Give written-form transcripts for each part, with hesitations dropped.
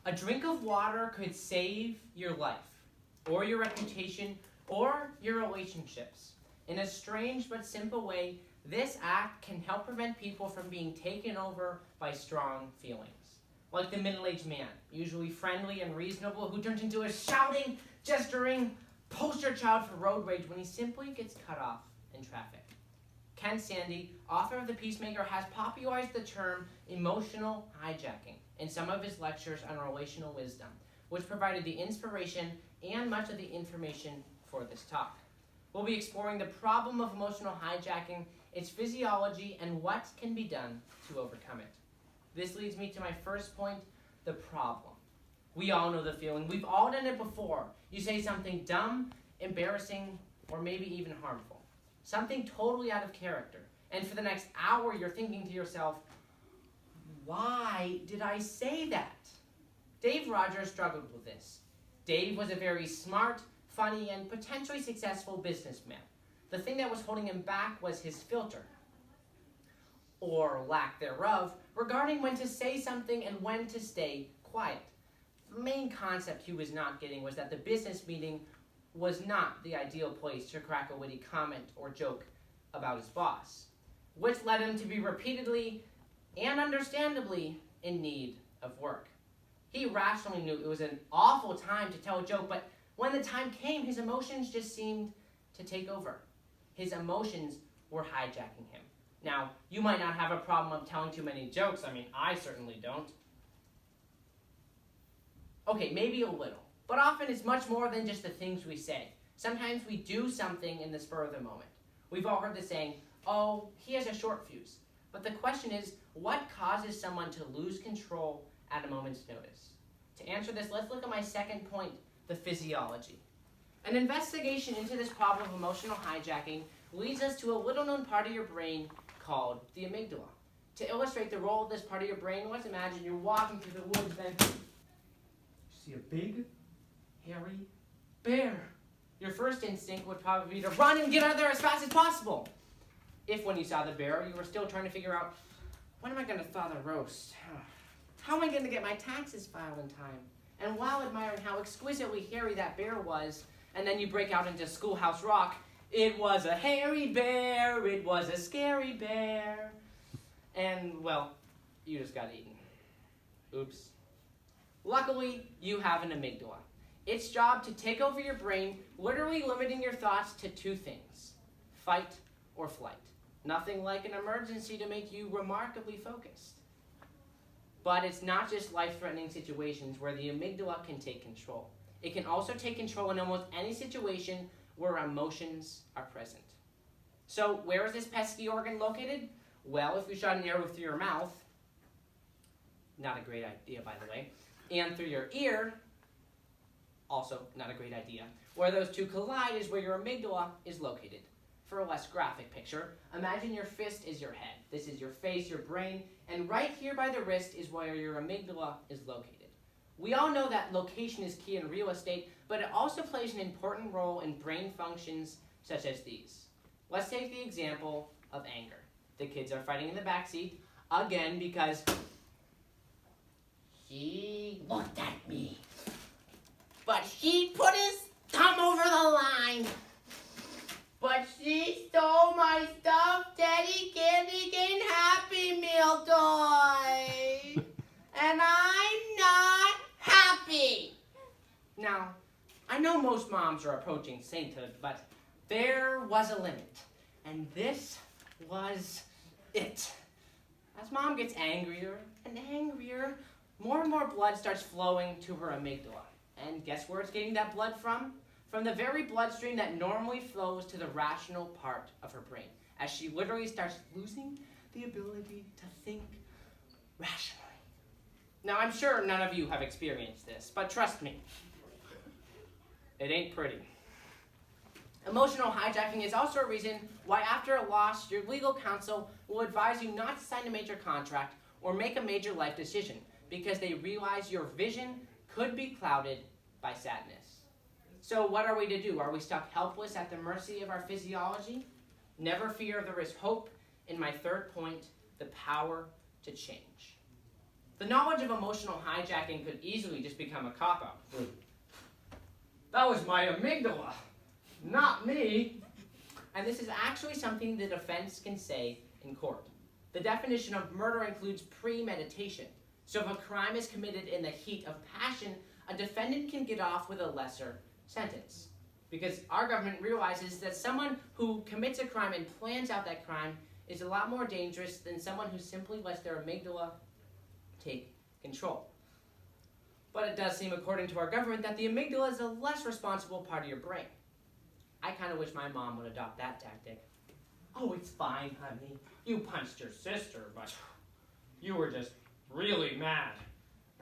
A drink of water could save your life, or your reputation, or your relationships. In a strange but simple way, this act can help prevent people from being taken over by strong feelings. Like the middle-aged man, usually friendly and reasonable, who turns into a shouting, gesturing poster child for road rage when he simply gets cut off in traffic. Ken Sande, author of The Peacemaker, has popularized the term emotional hijacking in some of his lectures on relational wisdom, which provided the inspiration and much of the information for this talk. We'll be exploring the problem of emotional hijacking, its physiology, and what can be done to overcome it. This leads me to my first point, the problem. We all know the feeling. We've all done it before. You say something dumb, embarrassing, or maybe even harmful. Something totally out of character. And for the next hour, you're thinking to yourself, why did I say that? Dave Rogers struggled with this. Dave was a very smart, funny, and potentially successful businessman. The thing that was holding him back was his filter, or lack thereof, regarding when to say something and when to stay quiet. The main concept he was not getting was that the business meeting was not the ideal place to crack a witty comment or joke about his boss, which led him to be repeatedly and understandably in need of work. He rationally knew it was an awful time to tell a joke, but when the time came, his emotions just seemed to take over. His emotions were hijacking him. Now, you might not have a problem of telling too many jokes. I mean, I certainly don't. Okay, maybe a little. But often it's much more than just the things we say. Sometimes we do something in the spur of the moment. We've all heard the saying, oh, he has a short fuse. But the question is, what causes someone to lose control at a moment's notice? To answer this, let's look at my second point, the physiology. An investigation into this problem of emotional hijacking leads us to a little-known part of your brain called the amygdala. To illustrate the role of this part of your brain, let's imagine you're walking through the woods, then you see a big, hairy bear. Your first instinct would probably be to run and get out of there as fast as possible. If when you saw the bear, you were still trying to figure out, when am I going to thaw the roast? How am I going to get my taxes filed in time? And while admiring how exquisitely hairy that bear was, and then you break out into Schoolhouse Rock, it was a hairy bear, it was a scary bear. And, well, you just got eaten. Oops. Luckily, you have an amygdala. Its job to take over your brain, literally limiting your thoughts to two things, fight or flight. Nothing like an emergency to make you remarkably focused. But it's not just life-threatening situations where the amygdala can take control. It can also take control in almost any situation where emotions are present. So where is this pesky organ located? Well, if you shot an arrow through your mouth, not a great idea, by the way, and through your ear, also not a great idea. Where those two collide is where your amygdala is located. For a less graphic picture, imagine your fist is your head. This is your face, your brain, and right here by the wrist is where your amygdala is located. We all know that location is key in real estate, but it also plays an important role in brain functions such as these. Let's take the example of anger. The kids are fighting in the backseat, again because he looked at me. But he put his thumb over the line. But she stole my stuffed Teddy Candy Cane Happy Meal toy. And I'm not happy. Now, I know most moms are approaching sainthood, but there was a limit. And this was it. As mom gets angrier and angrier, more and more blood starts flowing to her amygdala. And guess where it's getting that blood from? From the very bloodstream that normally flows to the rational part of her brain, as she literally starts losing the ability to think rationally. Now, I'm sure none of you have experienced this, but trust me, it ain't pretty. Emotional hijacking is also a reason why after a loss, your legal counsel will advise you not to sign a major contract or make a major life decision, because they realize your vision could be clouded by sadness. So what are we to do? Are we stuck helpless at the mercy of our physiology? Never fear, there is hope. In my third point, the power to change. The knowledge of emotional hijacking could easily just become a cop-out. That was my amygdala, not me. And this is actually something the defense can say in court. The definition of murder includes premeditation. So if a crime is committed in the heat of passion, a defendant can get off with a lesser sentence. Because our government realizes that someone who commits a crime and plans out that crime is a lot more dangerous than someone who simply lets their amygdala take control. But it does seem, according to our government, that the amygdala is a less responsible part of your brain. I kind of wish my mom would adopt that tactic. Oh, it's fine, honey. You punched your sister, but you were just really mad.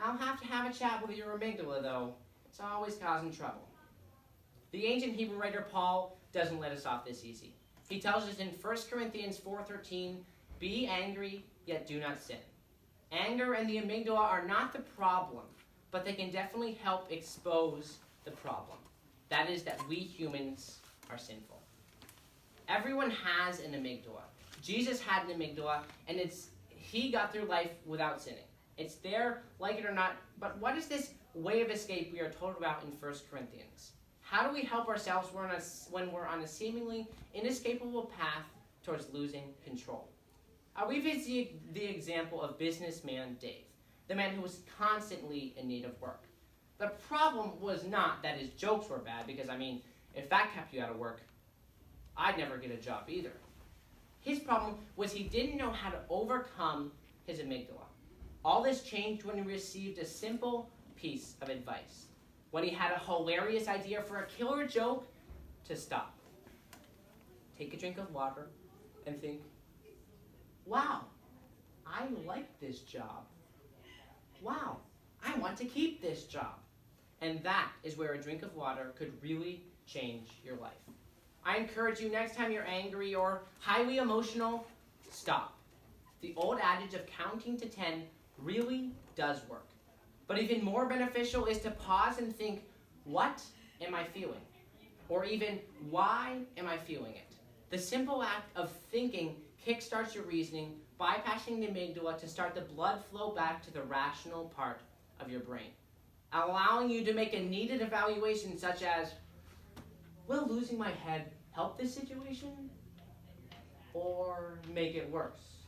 I'll have to have a chat with your amygdala, though. It's always causing trouble. The ancient Hebrew writer Paul doesn't let us off this easy. He tells us in 1 Corinthians 4:13, "Be angry, yet do not sin." Anger and the amygdala are not the problem, but they can definitely help expose the problem. That is that we humans are sinful. Everyone has an amygdala. Jesus had an amygdala, and he got through life without sinning. It's there, like it or not, but what is this way of escape we are told about in 1 Corinthians? How do we help ourselves when we're on a seemingly inescapable path towards losing control? We visit the example of businessman Dave, the man who was constantly in need of work. The problem was not that his jokes were bad, because, if that kept you out of work, I'd never get a job either. His problem was he didn't know how to overcome his amygdala. All this changed when he received a simple piece of advice. When he had a hilarious idea for a killer joke, to stop. Take a drink of water and think, wow, I like this job. Wow, I want to keep this job. And that is where a drink of water could really change your life. I encourage you, next time you're angry or highly emotional, stop. The old adage of counting to 10 really does work. But even more beneficial is to pause and think, what am I feeling? Or even, why am I feeling it? The simple act of thinking kickstarts your reasoning, bypassing the amygdala to start the blood flow back to the rational part of your brain, allowing you to make a needed evaluation such as, will losing my head help this situation or make it worse?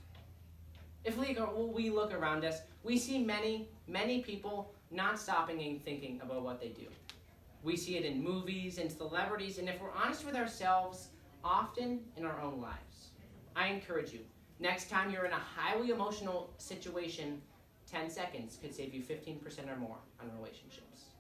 If we look around us, we see many, many people not stopping and thinking about what they do. We see it in movies and celebrities, and if we're honest with ourselves, often in our own lives. I encourage you, next time you're in a highly emotional situation, 10 seconds could save you 15% or more on relationships.